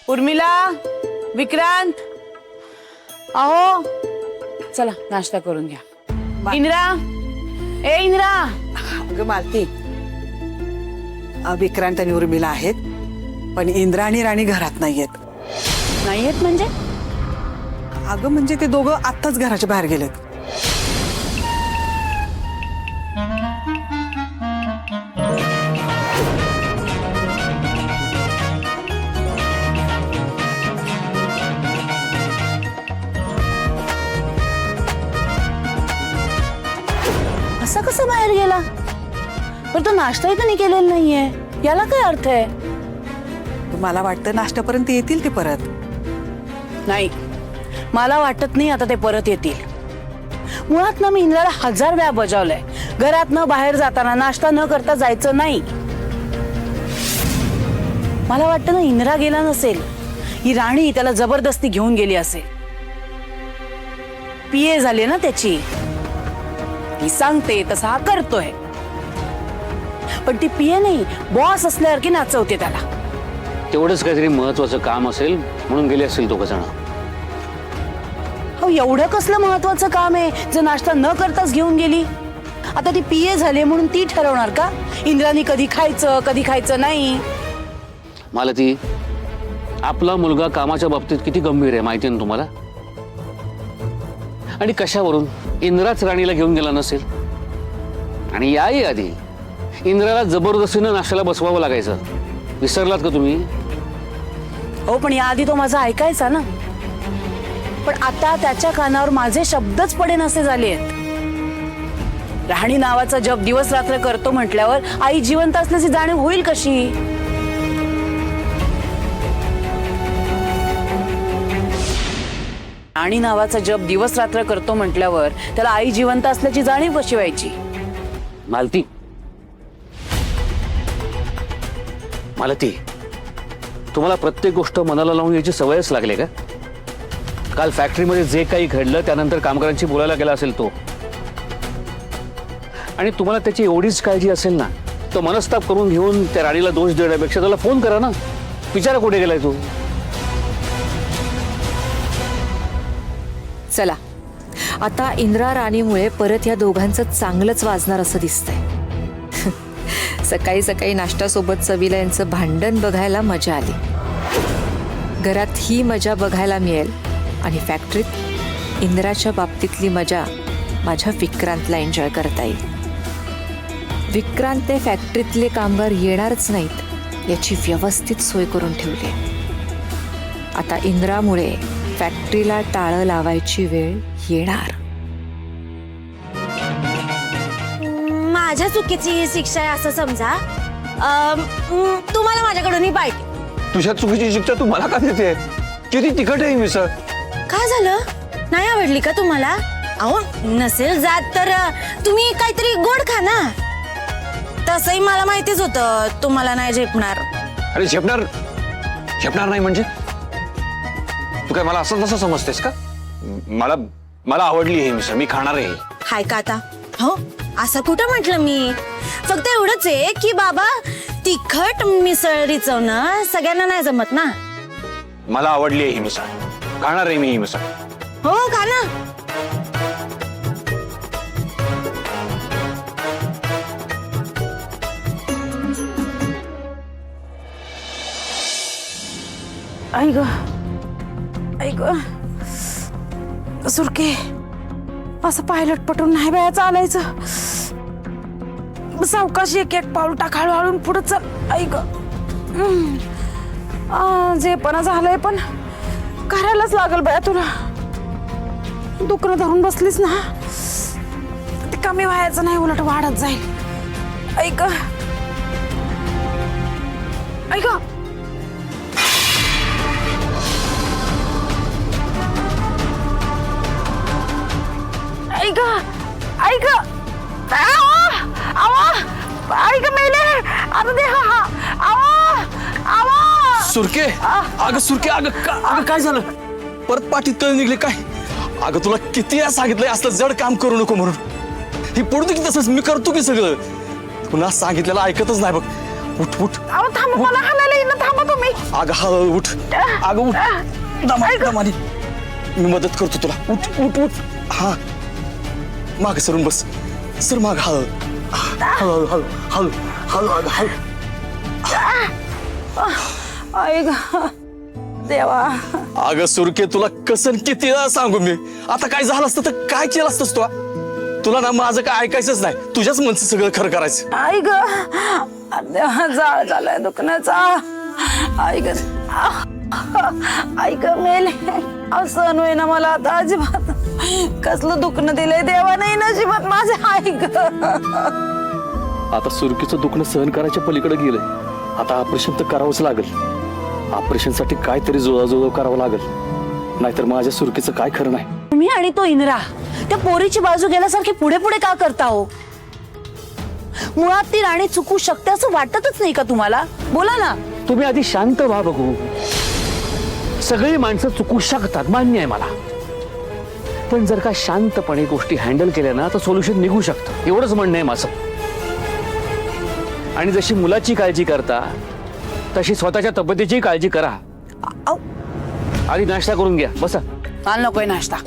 उर्मिला, विक्रांत, अहो चला नाश्ता करून घ्या। इंदिरा, ए इंदिरा। अगं मालती, विक्रांत आणि उर्मिला आहेत, पण इंद्रा आणि राणी घरात नाहीयेत। नाहीयेत म्हणजे? अगं म्हणजे ते दोघं आत्ताच घराच्या बाहेर गेलेत। असं कसं बाहेर गेला? पण तो नाश्ताही तर नाही केलेला नाहीये, याला काय अर्थ आहे? मला वाटतं नाश्त्यापर्यंत येतील ते परत। नाही, मला वाटत नाही आता ते परत येतील। मुळात ना मी इंद्राला 1000 वेळा बजावलंय, घरात न बाहेर जाताना नाश्ता न करता जायचं नाही। मला वाटतं ना इंद्रा गेला नसेल, ही राणी त्याला जबरदस्ती घेऊन गेली असेल। पीए झाली ना त्याची, ती सांगते तसा हा करतोय, पण ती पीए नाही, बॉस असल्यासारखी नाचवते त्याला। तेवढंच काहीतरी महत्वाचं काम असेल म्हणून गेले असतील दोघं जण। हो, एवढं कसलं महत्वाचं काम आहे जे नाश्ता न करताच घेऊन गेली? आता ती पीए झाली म्हणून ती ठरवणार का इंद्रानी कधी खायचं नाही? मला ती आपला मुलगा कामाच्या बाबतीत किती गंभीर आहे माहिती ना तुम्हाला? आणि कशावरून इंद्राच राणीला घेऊन गेला नसेल? आणि याही आधी इंद्राला जबरदस्तीनं नाश्त्याला बसवावं लागायचं, विसरलात का तुम्ही? हो, पण याआधी तो माझा ऐकायचा ना, पण आता त्याच्या कानावर माझे शब्दच पडेनासे झाले आहेत। राणी नावाचा जप दिवस रात्र करतो म्हटल्यावर आई जिवंत असल्याची जाणीव होईल कशी? राणी नावाचा जप दिवस रात्र करतो म्हटल्यावर त्याला आई जिवंत असल्याची जाणीव कशी व्हायची? मालती, मालती, तुम्हाला प्रत्येक गोष्ट मनाला लावून याची सवयच लागली का? काल फॅक्टरीमध्ये जे काही घडलं त्यानंतर कामगारांशी बोलायला गेला असेल तो, आणि तुम्हाला त्याची एवढीच काळजी असेल ना, तो मनस्ताप करून घेऊन त्या राणीला दोष देण्यापेक्षा त्याला फोन करा ना, विचारा कुठे गेलाय तू। चला, आता इंद्रा राणीमुळे परत या दोघांचं चांगलंच वाजणार असं दिसतंय। सकाळी सकाळी नाश्त्यासोबत चवीला यांचं भांडण बघायला मजा आली, घरात ही मजा बघायला मिळेल, आणि फॅक्टरीत इंद्राच्या बाबतीतली मजा माझ्या विक्रांतला एन्जॉय करता येईल। विक्रांतने फॅक्टरीतले कामगार येणारच नाहीत याची व्यवस्थित सोय करून ठेवली। आता इंद्रामुळे फॅक्टरीला टाळं लावायची वेळ येणार। माझ्या चुकीची ही शिक्षा आहे असं समजा। तुम्हाला माझ्याकडून ही पाहिजे। तुझ्या चुकीची शिक्षा तू मला का देते? किती तिखट आहे मिसळ। काय झालं? नाही आवडली का तुम्हाला? अहो, नसेल जात तर तुम्ही काहीतरी गोड खा ना। तसंही मला माहितीच होतं तुम्हाला नाही झेपणार। अरे झेपणार नाही म्हणजे? तू काय मला असं तसं समजतेस का? मला आवडली हे मिसळ, मी खाणार आहे। हाय का आता? हो, असं कुठं म्हटलं मी? फक्त एवढंच आहे की बाबा, तिखट मिसळ रिचवणं सगळ्यांना नाही जमत ना। मला आवडली आहे ही मिसळ, खाणार आहे मी ही मिसळ। हो, खा ना। आई ग सुरके, असं पायलट पटून नाही बाया चालायचं। सावकाशी एक एक पाऊल टाक, हळूहळू पुढे चल। आई ग, जे पण झालंय पण करायलाच लागल बाया तुला। दुखणं धरून बसलीस ना, ते कमी व्हायचं नाही, उलट वाढत जाईल। ऐक ऐक, ऐक ऐक, ऐक मेले, आता दे। सुरके, अगं सुरके, अगं काय झालं? परत पाठीत कळ निघले काय? अगं तुला किती वेळा सांगितलंय असलं जड काम करू नको म्हणून। ही पडू दे की तसंच, मी करतो की सगळं। पुन्हा सांगितलेलं ऐकतच नाही बघ। उठ उठ अहो थांबा, मला हालायला येईना, थांबा तुम्ही. अगं हळू उठ अगं उठ दमाने मी मदत करतो तुला उठ उठ उठ हा माग सरून बस सर माग हळू हळू हळू हळू हळू अगं हळू आई ग देवा. अगं सुरके तुला कसं किती वेळा सांगू मी आता काय झालं असतं तर काय केलं असतंस तुला ना माझं काय ऐकायचंच नाही तुझ्याच मनचं सगळं खरं करायचं. आई ग जाळ झालाय दुखण्याचा. आई ग आई ग मेले असं नव्हे ना मला आता अजिबात. कसलं दुखणं दिलंय देवाने नशिबात माझे. आई ग आता सुरकीचं दुखणं सहन करायच्या पलीकडे गेलंय आता ऑपरेशन तर करावंच लागेल. ऑपरेशनसाठी काहीतरी जुळाजुळव करावं लागेल नाहीतर माझ्या सुरकीचं काय खरं नाही. तुम्ही आणि तो इंद्रा त्या पोरीची बाजू गेल्यासारखी पुढे पुढे का करता हो? मुळात ती राणी चुकू शकते असं वाटतच नाही का तुम्हाला? बोला ना. तुम्ही आधी शांत व्हा बघू. सगळी माणसं चुकू शकतात मान्य आहे मला, पण जर का शांतपणे गोष्टी हँडल केल्या ना तर सोल्युशन निघू शकतं एवढंच म्हणणं आहे माझं. आणि जशी मुलाची काळजी करता तशी स्वतःच्या तब्येतीची काळजी करा. आधी नाश्ता करून घ्या बसा. मला नकोय नाश्ता.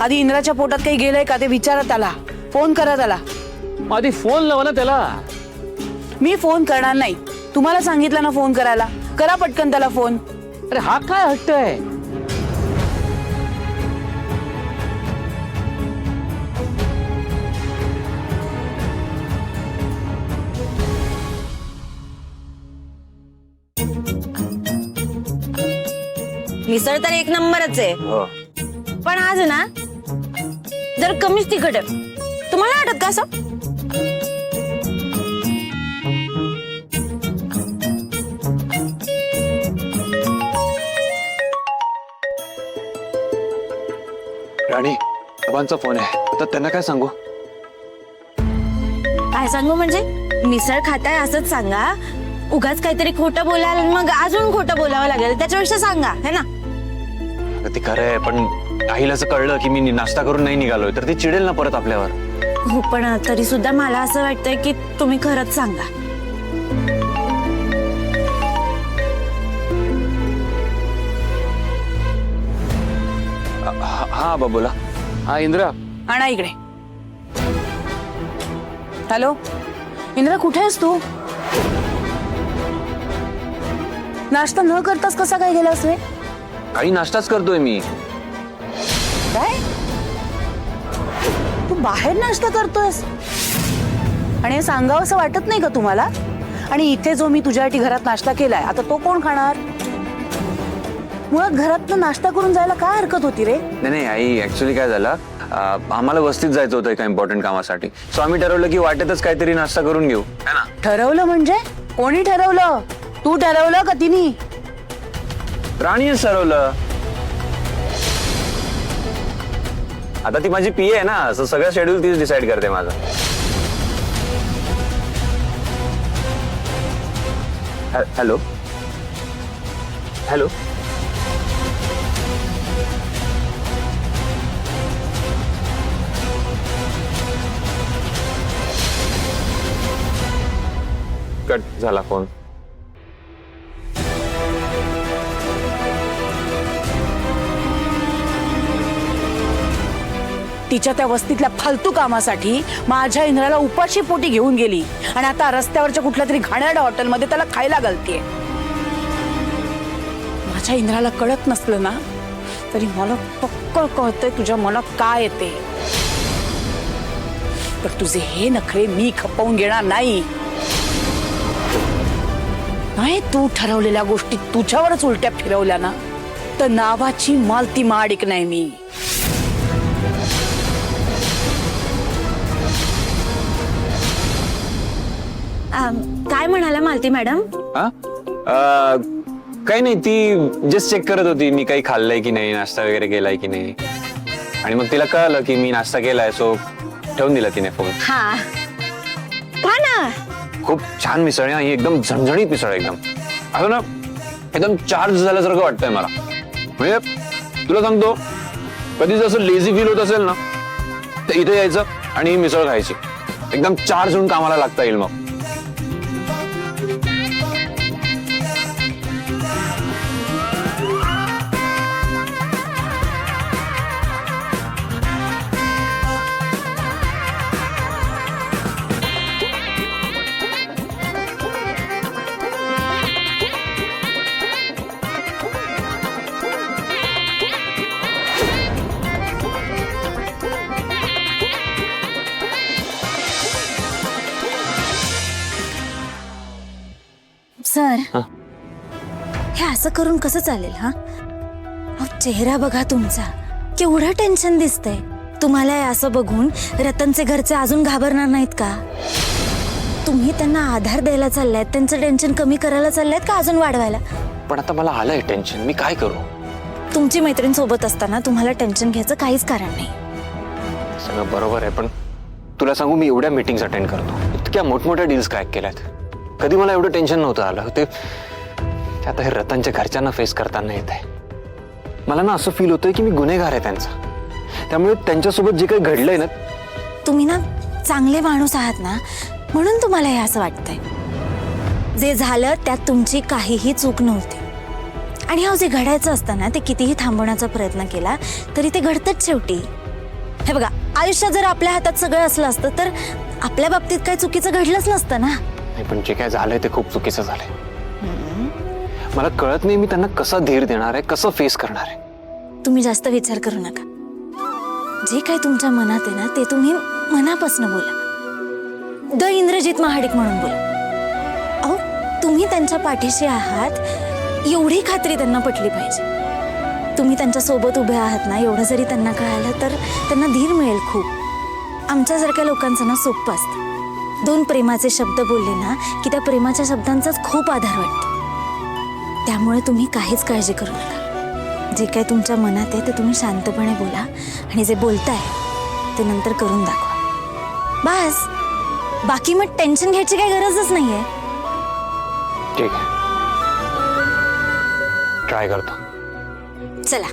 आधी इंद्राच्या पोटात काही गेलंय का ते विचारा त्याला. फोन करा त्याला. आधी फोन लावा ना त्याला. मी फोन करणार नाही. तुम्हाला सांगितलं ना फोन करायला. करा पटकन त्याला फोन. अरे हा काय हट्ट आहे? मिसळ तर एक नंबरच आहे, पण आज ना जर कमीच तिखट आहे. तुम्हाला वाटत का असं? राणी बाबांचा फोन आहे आता त्यांना काय सांगू? काय सांगू म्हणजे मिसळ खाताय असंच सांगा. उगाच काहीतरी खोटं बोलाल मग अजून खोटं बोलावं लागेल त्याच्यापेक्षा सांगा है ना. अगं ते खरं आहे पण आईला असं कळलं की मी नाश्ता करून नाही निघालोय तर ती चिडेल ना परत आपल्यावर. हो पण तरी सुद्धा मला असं वाटतंय की तुम्ही खरंच सांगा. हा बाबा बोला. हा इंद्रा आणा इकडे. हॅलो इंद्रा कुठे आहेस तू? नाश्ता न करताच कसा काय गेलास रे? काही नाश्ताच करतोय मी. काय तू बाहेर नाश्ता करतोयस? आणि हे सांगावं असं वाटत नाही का तुम्हाला? आणि इथे जो मी तुझ्यासाठी घरात नाश्ता केलाय आता तो कोण खाणार? मुळात घरात नाश्ता करून जायला काय हरकत होती रे? नाही आई ऍक्च्युली काय झालं आम्हाला वस्तीत जायचं होतं एका इम्पॉर्टंट कामासाठी सो आम्ही ठरवलं की वाटेतच काहीतरी नाश्ता करून घेऊ है ना. ठरवलं म्हणजे कोणी ठरवलं? तू ठरवलं का तिने? राणीच ठरवलं. आता ती माझी पीए आहे ना सो सगळं शेड्यूल तीच डिसाइड करते माझं. हॅलो हॅलो कट झाला फोन. तिच्या त्या वस्तीतल्या फालतू कामासाठी माझ्या इंद्राला उपाशी पोटी घेऊन गेली आणि आता रस्त्यावरच्या कुठल्या तरी घाणेरड्या हॉटेलमध्ये त्याला खायला घालतीये. माझ्या इंद्राला कळत नसलं ना तरी मला पक्क कळतंय तुझ्या मनात काय येते. पण तुझे हे नखरे मी खपवून घेणार नाही. नाही तू ठरवलेल्या गोष्टी तुझ्यावरच उलट्या फिरवल्या ना तर नावाची मालती माडिक नाही मी. काय म्हणाला मालती मॅडम? काही नाही ती जस्ट चेक करत होती मी काही खाल्लंय की नाही नाश्ता वगैरे केलाय की नाही आणि मग तिला कळलं की मी नाश्ता केलाय सो ठेवून दिला तिने फोन. हा खा ना. खूप छान मिसळ आहे ही एकदम झणझणीत मिसळ एकदम असं ना एकदम चार्ज झाल्यासारखं वाटतंय मला. म्हणजे तुला सांगतो कधी जसं लेझी फील होत असेल ना तर इथे यायचं आणि ही मिसळ खायची एकदम चार्ज होऊन कामाला लागता येईल मग. सर हा? हे असं करून कसं चालेल हा अहो, चेहरा बघा तुमचा केवढं टेन्शन दिसतंय. तुम्हाला हे असं बघून रतनचे घरचे अजून घाबरणार नाहीत का? तुम्ही त्यांना आधार द्यायला चाललायत, त्यांचं टेन्शन कमी करायला चाललायत का अजून वाढवायला? पण आता मला आलंय टेन्शन, मी काय करू? तुमची मैत्रीण सोबत असताना तुम्हाला टेन्शन घ्यायचं काहीच कारण नाही. सगळं बरोबर आहे, पण तुला सांगू, मी एवढ्या मीटिंग्स अटेंड करतो, इतक्या मोठमोठ्या डील्स क्रॅक केल्यात. कधी मला एवढं टेन्शन नव्हतं आलं. ते आता हे रतनच्या घरच्यांना फेस करताना येत आहे. मला ना असं फील होतंय की मी गुन्हेगार आहे त्यांचा. त्यामुळे त्यांच्यासोबत जे काही घडलंय ना, तुम्ही ना चांगले माणूस आहात ना, म्हणून तुम्हाला हे असं वाटतंय. जे झालं त्यात तुमची काहीही चूक नव्हती. आणि हा जे घडायचं असतं ना, ते कितीही थांबवण्याचा प्रयत्न केला तरी ते घडतंच शेवटी. हे बघा, आयुष्यात जर आपल्या हातात सगळं असलं असतं तर आपल्या बाबतीत काही चुकीचं घडलंच नसतं ना. नाही, पण जे काय झालंय ते खूप चुकीचं झालंय. मला कळत नाही मी त्यांना कसा धीर देणार आहे, कसं फेस करणार आहे. तुम्ही जास्त विचार करू नका. जे काही तुमच्या मनात आहे ना, ते तुम्ही मनापासून बोला. द इंद्रजित महाडिक म्हणून बोला. अहो, तुम्ही त्यांच्या पाठीशी आहात एवढी खात्री त्यांना पटली पाहिजे. तुम्ही त्यांच्या सोबत उभे आहात ना, एवढं जरी त्यांना कळालं तर त्यांना धीर मिळेल खूप. आमच्यासारख्या लोकांचं ना सोपं असतं. 2 प्रेमाचे शब्द बोलले ना की त्या प्रेमाच्या शब्दांचाच खूप आधार वाटतो. त्यामुळे तुम्ही काहीच काळजी करू नका. जे काही तुमच्या मनात आहे ते तुम्ही शांतपणे बोला आणि जे बोलताय ते नंतर करून दाखवा. बस, बाकी मग टेन्शन घ्यायची काही गरजच नाहीये. ठीक आहे, ट्राय करतो. चला.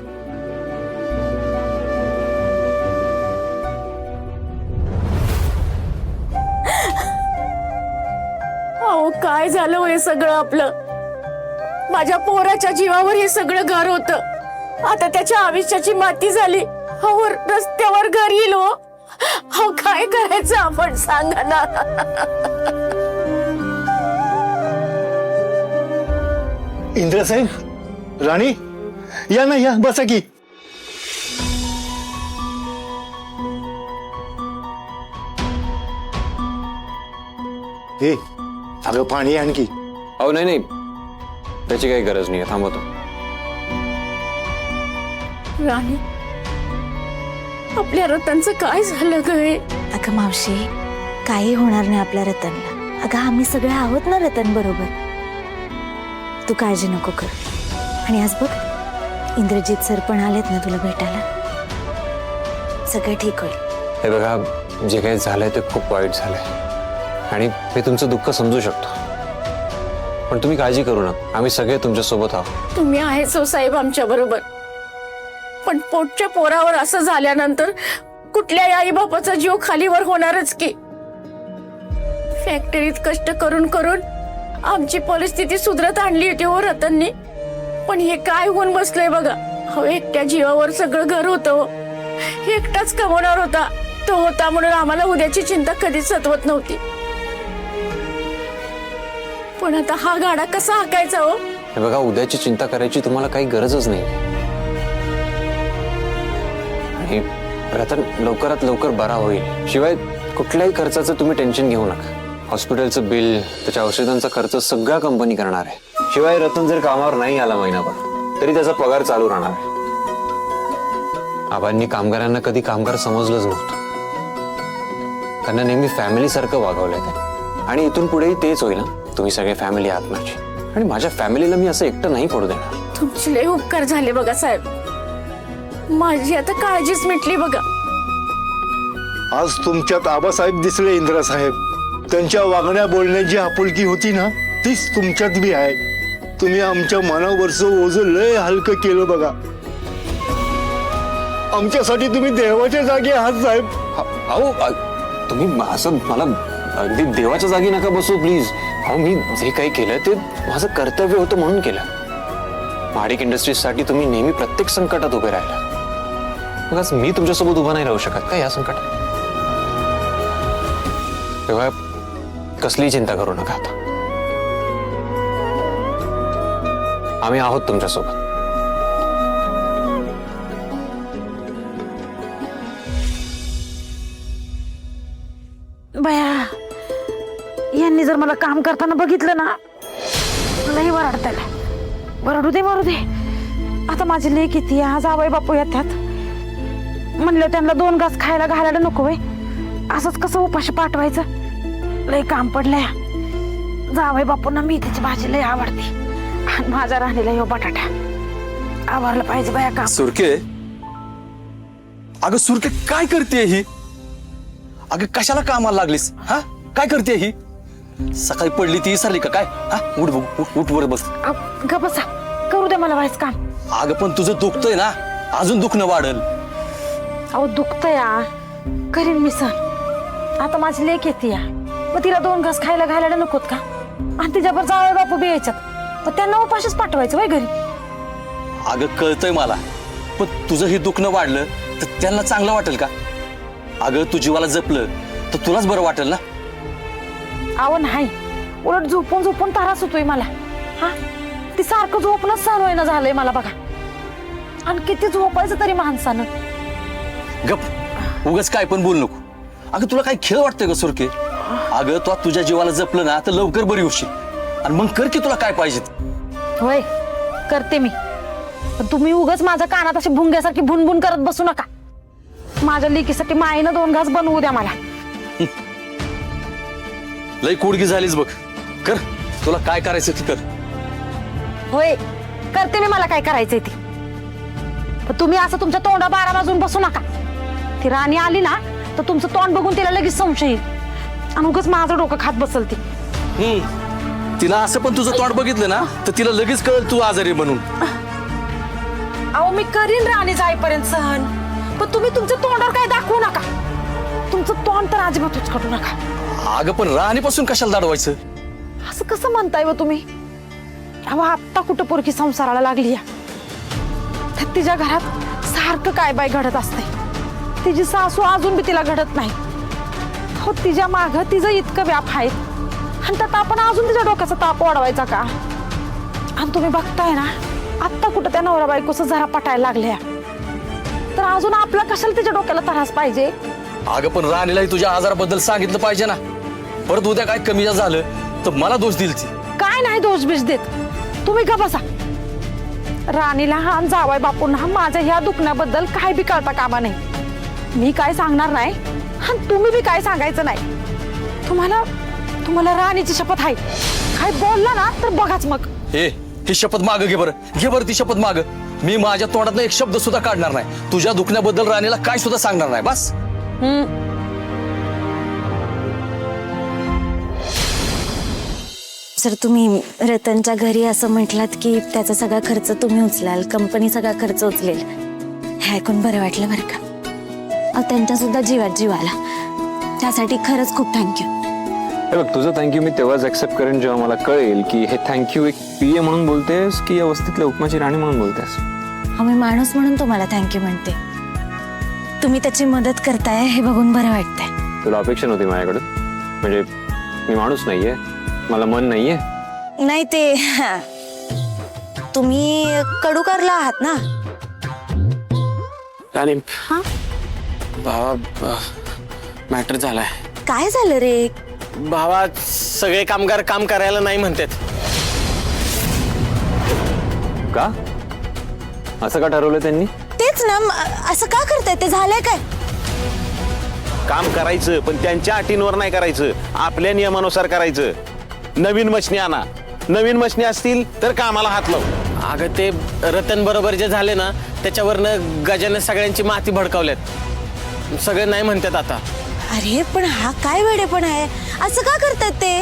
अहो काय झालं हे सगळं आपलं? माझ्या पोराच्या जीवावर हे सगळं घर होतं. आता त्याच्या आयुष्याची माती झाली. अहो रस्त्यावर घर येईल हो. अहो काय करायचं आपण सांगा ना. इंद्रसाहेब, राणी, या ना, या, बसा की. हे अगं, पाणी आणखी. अहो नाही नाही, त्याची काही गरज नाही, थांबवतो. राणी, आपल्या रतनचं काय झालं ग हे? अगं मावशी, काही होणार नाही आपल्या रतनला. अगं आम्ही सगळे आहोत ना रतन बरोबर. तू काळजी नको कर. आणि आज बघ, इंद्रजित सर पण आलेत ना तुला भेटायला. सगळं ठीक होईल. हे बघा, जे काही झालंय ते खूप वाईट झालंय आणि मी तुमचं दुःख समजू शकतो, पण तुम्ही काळजी करू नका. आम्ही सगळे तुमच्या सोबत आहोत. तुम्ही आहेच हो साहेब आमच्या बरोबर. पण पोटच्या पोरावर असं झाल्यानंतर कुठल्याही आई बापाचा जीव खालीवर होणारच की. फॅक्टरीत कष्ट करून करून आमची परिस्थिती सुधरत आणली होती हो रतननी. पण हे काय होऊन बसलंय बघा. हो, एकट्या जीवावर सगळं घर होतं हो. एकटाच कमवणार होता. तो होता म्हणून आम्हाला उद्याची चिंता कधीच सतवत नव्हती. पण आता हा गाडा कसा हाकायचा हो? हे बघा, उद्याची चिंता करायची तुम्हाला काही गरजच नाही. आणि रतन लवकरात लवकर बरा होईल. शिवाय कुठल्याही खर्चाचं तुम्ही टेन्शन घेऊ नका. हॉस्पिटलचं बिल, त्याच्या औषधांचा खर्च सगळा कंपनी करणार आहे. शिवाय रतन जर कामावर नाही आला महिनाभर तरी त्याचा पगार चालू राहणार आहे. आबांनी कामगारांना कधी कामगार समजलंच नव्हतं. त्यांना नेहमी फॅमिली सारखं वागवलंय त्यांनी. आणि इथून पुढेही तेच होईल. तुम्ही सगळे फॅमिली आहात माझी, आणि माझ्या फॅमिलीला मी असं एकटं नाही पडू देणार. तुमचे लय उपकार झाले बघा साहेब. माझी आता काळजीच मिटली बघा. आज तुमच्यात आबासाहेब दिसले इंद्रसाहेब. त्यांच्या वागण्या बोलण्याची आपुलकी होती ना, तीच तुमच्यात बी आहे. तुम्ही आमच्या मनावरचं ओझं लय हलकं केलं बघा. आमच्यासाठी तुम्ही देवाच्या जागी आहात साहेब. अहो, तुम्ही असं मला अगदी देवाच्या जागी नका बसू प्लीज. अहो, मी जे काही केलं ते माझं कर्तव्य होतं म्हणून केलं. महाडिक इंडस्ट्रीजसाठी तुम्ही नेहमी प्रत्येक संकटात उभे राहिला. मग आज मी तुमच्यासोबत उभा नाही राहू शकत का या संकटात? तेव्हा कसली चिंता करू नका. आता आम्ही आहोत तुमच्यासोबत. बया, यांनी जर मला काम करताना बघितलं ना लई वरडताय. वरडू दे. आता माझी लेक किती आज आबाई बापू येतात म्हणलं त्यांना 2 घास खायला घालायला नको वय. असंच कसं उपाशी पाठवायचं. लय काम पडलंय. जावई बापूंना मेथीची भाजी लय आवडते आणि माझ्या राणीला ह्यो बटाटा आवरलं पाहिजे बाया काम. सुरके, अगं सुरके काय करते ही? अगं कशाला कामाला लागलीस? हा काय करते ही? सकाळी पडली ती विसरली का काय? हा उठ बघ, उठ वर बस. ग बसा, करू दे मला व्हायचं काम. अगं पण तुझं दुखतंय ना, अजून दुखणं वाढल. अहो दुखतंय या, करीन मी सण. आता माझी लेक येते या, मग तिला 2 घास खायला घालायला नकोत का? आणि तिच्यावर जावई बापू बी यायच्यात, मग त्यांना उपाशीच पाठवायचं वय घरी. अगं कळतंय मला, पण तुझं हे दुखणं वाढलं तर त्यांना चांगलं वाटेल का? अगं तू जीवाला जपलं तर तुलाच बरं वाटेल ना. अहो नाही, उलट झोपून त्रास होतोय मला. हा ती सारखं झोपणंच सहन होईना झालंय मला बघा. आणि किती झोपायचं तरी माणसानं. गप, उगाच काय पण बोल नको. अगं तुला काय खेळ वाटतंय का सुरके? अगं तू तुझ्या जीवाला जपलं ना तर लवकर बरी होशील. आणि मग कर की तुला काय पाहिजे. होय करते मी, पण तुम्ही उगाच माझ्या कानात अशी भुंग्यासारखी भुनभुन करत बसू नका. माझ्या लेकीसाठी माईनं 2 घास बनवू द्या मला. लई कुडगी झालीस बघ. कर, तुला काय करायचं ते कर. होय करते मी, मला काय करायचंय ते. पण तुम्ही असं तुमच्या तोंडा 12 वाजून बसू नका. ती राणी आली ना तर तुमचं तोंड बघून तिला लगेच संशय येईल आणि उगाच माझं डोकं खात बसल ती. तिला असं पण तुझं तोंड बघितलं ना तर तिला लगेच कळेल तू आजारी म्हणून. अहो मी करीन राणी जाईपर्यंत सहन, पण तुम्ही तुमच्या तोंडावर काय दाखवू नका. तुमचं तोंड तर अजिबातच काढू नका. अगं पण राणीपासून कशाला दाडवायचं? असं कसं म्हणताय व तुम्ही? अहो आत्ता कुठं पोरकी संसाराला लागली या, तर तिच्या घरात सारखं काय बाय घडत असते. तिची सासू अजून बी तिला घडत नाही. हो तिच्या माग तिचं इतकं व्याप आहे आणि त्यात आपण अजून तिच्या डोक्याचा ताप वाढवायचा का? आणि तुम्ही बघताय ना आत्ता कुठं त्या नवरा बायकोचं जरा पटायला लागल्या, तर अजून आपला कशाला तिच्या डोक्याला त्रास पाहिजे? अगं पण राणीलाही तुझ्या आजाराबद्दल सांगितलं पाहिजे ना. परत उद्या काय कमी जास्त झालं तर मला दोष दिल ती. काय नाही दोष बिष देत, तुम्ही का बसा. राणीला हा जावाय बापूंना माझ्या ह्या दुखण्याबद्दल काय बी कळता कामा नाही. मी काय सांगणार नाही आणि तुम्ही बी काय सांगायचं नाही. तुम्हाला राणीची शपथ आहे. काय बोलला ना तर बघाच मग. ही शपथ माग घे बरं ती शपथ माग. मी माझ्या तोंडातनं एक शब्द सुद्धा काढणार नाही. तुझ्या दुखण्याबद्दल राणीला काय सुद्धा सांगणार नाही. बस. सर तुम्ही रतनच्या घरी असं म्हटलात की त्याचा सगळा खर्च तुम्ही उचलाल, कंपनी सगळा खर्च उचलेल. हे ऐकून बरं वाटलं बरं का. त्यांच्या सुद्धा जीवात जीव आला, त्यासाठी खरंच खूप थँक्यू. हे बघ, तुझं थँक्यू मी तेव्हाच ऍक्सेप्ट करेन जेव्हा मला कळेल की हे थँक्यू एक पीए म्हणून बोलतेस की या वस्तीतल्या उपमाची राणी म्हणून बोलतेस. मी माणूस म्हणून तुम्हाला थँक्यू म्हणते. तुम्ही त्याची मदत करताय हे बघून बरं वाटतंय. तुला अपेक्षा नव्हती माझ्याकडून? म्हणजे मी माणूस नाहीये, मला मन नाहीये? नाही ते तुम्ही कडूकारला आहात ना. राणी, भावा मॅटर झालाय. काय झालं रे? भावा सगळे कामगार काम करायला नाही म्हणतात. का? असं का ठरवलं त्यांनी? तेच ना, असं का करताय? ते झालंय काय? काम करायचं पण त्यांच्या अटींवर नाही करायचं, आपल्या नियमानुसार करायचं. नवीन मशनी आणा, नवीन मशनी असतील तर कामाला हात लाव. अगं ते रतन बरोबर जे झाले ना त्याच्यावरनं गजाने सगळ्यांची माती भडकावल्यात. सगळे नाही म्हणतात आता. अरे पण हा काय वेडेपण आहे? असं का करतात ते?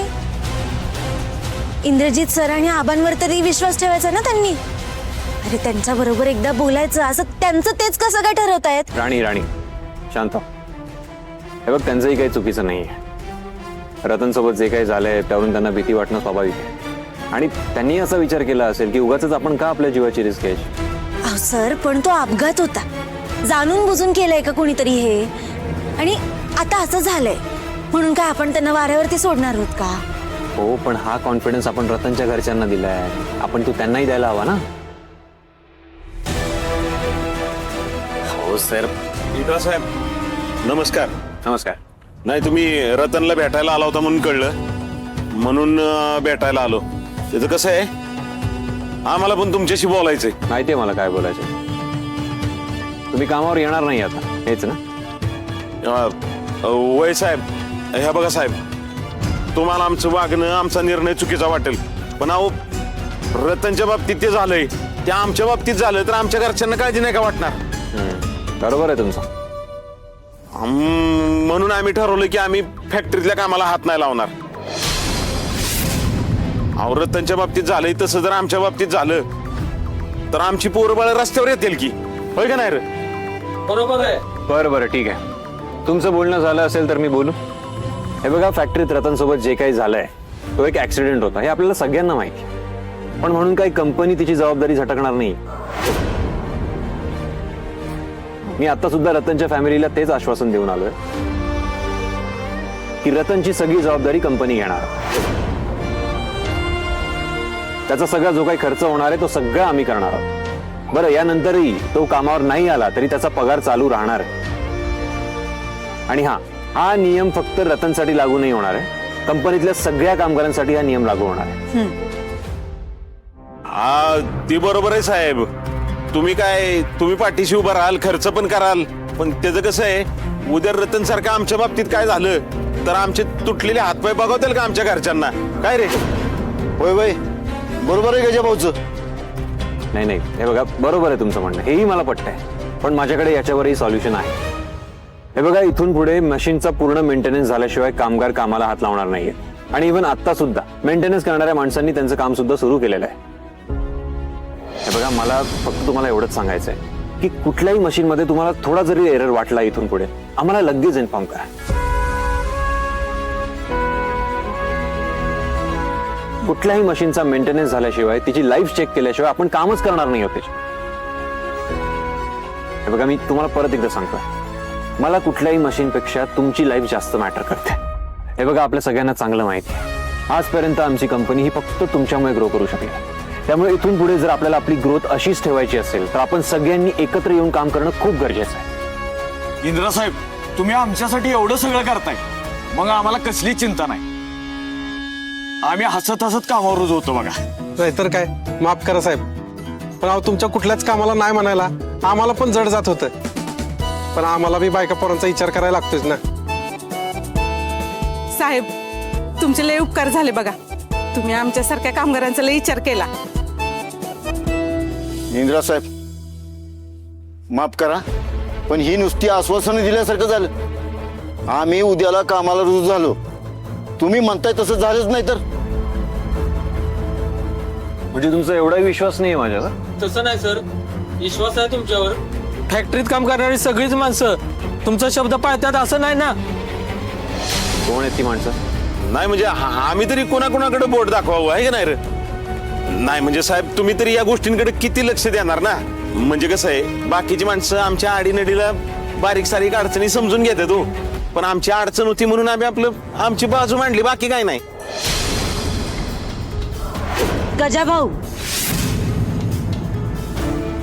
इंद्रजित सर आणि आबांवर तरी विश्वास ठेवायचा ना त्यांनी. अरे त्यांच्या बरोबर एकदा बोलायचं. असं त्यांचं तेच कसं काय ठरवतायत? राणी शांत हो. हे बघ, त्यांचंही काही चुकीचं नाहीये. रतन सोबत जे काही झालंय त्यावरून त्यांना भीती वाटणं स्वाभाविक आहे. आणि त्यांनी असा विचार केला असेल की उगाच आपण का आपल्या जीवाची रिस्क घ्यायची. अहो सर, पण तो अपघात होता. जाणून बुजून केलंय का कोणीतरी हे? आणि आता असं झालंय म्हणून काय आपण त्यांना वाऱ्यावरती सोडणार आहोत का? हो, पण हा कॉन्फिडन्स आपण रतनच्या घरच्यांना दिलाय, आपण तो त्यांनाही द्यायला हवा ना. हो सर. इंद्रा साहेब नमस्कार. नमस्कार. नाही तुम्ही रतनला भेटायला आला होता म्हणून कळलं, म्हणून भेटायला आलो. त्याचं कसं आहे, आम्हाला पण तुमच्याशी बोलायचंय. माहितीये मला काय बोलायचं. तुम्ही कामावर येणार नाही आता, हेच ना? वय साहेब, ह्या बघा साहेब, तुम्हाला आमचं वागणं, आमचा निर्णय चुकीचा वाटेल, पण अहो रतनच्या बाबतीत ते झालंय, ते आमच्या बाबतीत झालं तर आमच्या घरच्यांना काळजी नाही का वाटणार? बरोबर आहे तुमचं. म्हणून आम्ही ठरवलं की आम्ही फॅक्टरीतल्या कामाला हात नाही लावणार. अहो रतनच्या बाबतीत झालंय तसं जर आमच्या बाबतीत झालं तर आमची पोरं बाळ रस्त्यावर येतील की, होय का नाही रे? बरोबर आहे. बरं ठीक आहे, तुमचं बोलणं झालं असेल तर मी बोलू. हे बघा, फॅक्टरीत रतनसोबत जे काही झालंय तो एक ऍक्सिडेंट होता, हे आपल्याला सगळ्यांना माहिती, पण म्हणून काही कंपनी तिची जबाबदारी झटकणार नाही. मी आता सुद्धा रतनच्या फॅमिलीला तेच आश्वासन देऊन आलोय की रतनची सगळी जबाबदारी कंपनी घेणार. त्याचा सगळा जो काही खर्च होणार आहे तो सगळा आम्ही करणार आहोत. बरं, यानंतरही तो कामावर नाही आला तरी त्याचा पगार चालू राहणार आहे. आणि हा नियम फक्त रतनसाठी लागू नाही होणार आहे, कंपनीतल्या सगळ्या कामगारांसाठी हा नियम लागू होणार आहे. हा ती बरोबर आहे साहेब, तुम्ही पाठीशी उभा राहाल, खर्च पण कराल, पण त्याचं कसं आहे, उद्या रतन सारखं आमच्या बाबतीत काय झालं तर आमचे तुटलेले हातपाय बघवतील का आमच्या घरच्यांना? काय रे? होय बाई, बरोबर आहे गजा भाऊचं. नाही, हे बघा, बरोबर आहे तुमचं म्हणणं, हेही मला पटतंय, पण माझ्याकडे याच्यावरही सॉल्युशन आहे. हे बघा, इथून पुढे मशीनचा पूर्ण मेंटेनन्स झाल्याशिवाय कामगार कामाला हात लावणार नाहीये. आणि इव्हन आता सुद्धा मेंटेनन्स करणाऱ्या माणसांनी त्यांचं काम सुद्धा सुरू केलेलं आहे. हे बघा, मला फक्त तुम्हाला एवढंच सांगायचं आहे की कुठल्याही मशीनमध्ये तुम्हाला थोडा जरी एरर वाटला इथून पुढे आम्हाला लगेच इन्फॉर्म करा. कुठल्याही मशीनचा मेंटेनन्स झाल्याशिवाय, तिची लाईफ चेक केल्याशिवाय आपण कामच करणार नाही होते. हे बघा, मी तुम्हाला परत एकदा सांगतोय, मला कुठल्याही मशीनपेक्षा तुमची लाईफ जास्त मॅटर करते. हे बघा, आपल्या सगळ्यांना चांगलं माहिती आहे, आजपर्यंत आमची कंपनी ही फक्त तुमच्यामुळे ग्रो करू शकली. त्यामुळे इथून पुढे जर आपल्याला आपली ग्रोथ अशीच ठेवायची असेल तर आपण सगळ्यांनी एकत्र येऊन काम करणं खूप गरजेचं आहे. इंद्रा साहेब, तुम्ही आमच्यासाठी एवढं सगळं करताय, मग आम्हाला कसली चिंता नाही. आम्ही हसत हसत कामावर रोज होतो बघा. नाहीतर काय, माफ करा साहेब, पण अहो तुमच्या कुठल्याच कामाला नाही म्हणायला आम्हाला पण जड जात होतं, पण आम्हाला बी बायका पोरांचा विचार करायला लागतोच ना. साहेब, तुमचे लय उपकार झाले बघा, तुम्ही आमच्यासारख्या कामगारांचा लय विचार केला. इंद्रा साहेब, माफ करा, पण ही नुसती आश्वासनं दिल्यासारखं झालं. आम्ही उद्याला कामाला रुजू झालो, तुम्ही म्हणताय तसं झालंच नाही तर? म्हणजे तुमचा एवढाही विश्वास नाही माझ्यावर? तसं नाही सर, विश्वास आहे तुमच्यावर. फॅक्टरीत काम करणारी सगळीच माणसं तुमचा शब्द पाळतात असं नाही ना? कोण आहेत ती माणसं? नाही म्हणजे आम्ही तरी कोणाकोणाकडे बोट दाखवावं, आहे का नाही रे? नाही म्हणजे साहेब, तुम्ही तरी या गोष्टींकडे किती लक्ष देणार ना? म्हणजे कसं आहे, बाकीची माणसं आमच्या आडीनडीला बारीक सारीक अडचणी समजून घेतात हो, पण आमची अडचण होती म्हणून आम्ही आमची बाजू मांडली, बाकी काय नाही. गजाभाऊ,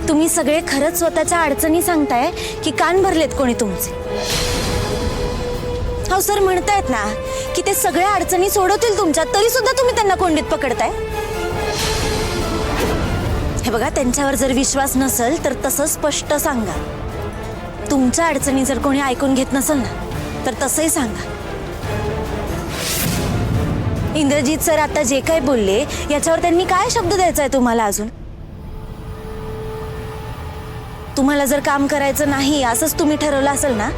तुम्ही सगळे खरंच स्वतःच्या अडचणी सांगताय की कान भरलेत कोणी तुमचे? हो सर, म्हणतायत ना की ते सगळ्या अडचणी सोडवतील तुमच्या, तरी सुद्धा तुम्ही त्यांना कोंडीत पकडताय. हे बघा, त्यांच्यावर जर विश्वास नसेल तर तसं स्पष्ट सांगा. तुमच्या अडचणी जर कोणी ऐकून घेत नसेल ना तर तसंही सांगा. इंद्रजीत सर आता जे काही बोलले याच्यावर त्यांनी काय शब्द द्यायचा आहे तुम्हाला अजून? तुम्हाला जर काम करायचं नाही असंच तुम्ही ठरवलं असेल ना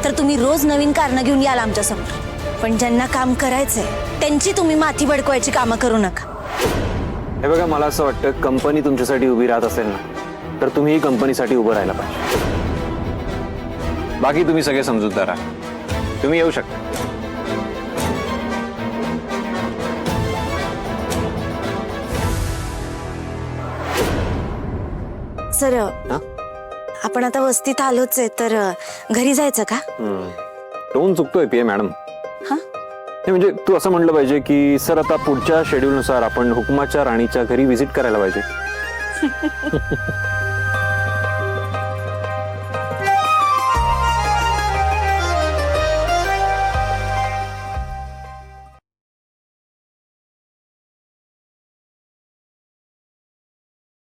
तर तुम्ही रोज नवीन कारणं घेऊन याल आमच्या समोर, पण ज्यांना काम करायचंय त्यांची तुम्ही माथी बडकवायची कामं करू नका. हे बघा, मला असं वाटतं, कंपनी तुमच्यासाठी उभी राहत असेल ना तर तुम्ही कंपनीसाठी उभं राहायला पाहिजे. बाकी तुम्ही सगळे समजूतदार आहात, तुम्ही येऊ शकता. सर, आपण आता वस्तीत आलोच आहे तर घरी जायचं का? टोन चुकतोय पीए मॅडम. म्हणजे तू असं म्हणलं पाहिजे की सर, आता पुढच्या शेड्यूलनुसार आपण हुकुमाच्या राणीच्या घरी व्हिजिट करायला पाहिजे.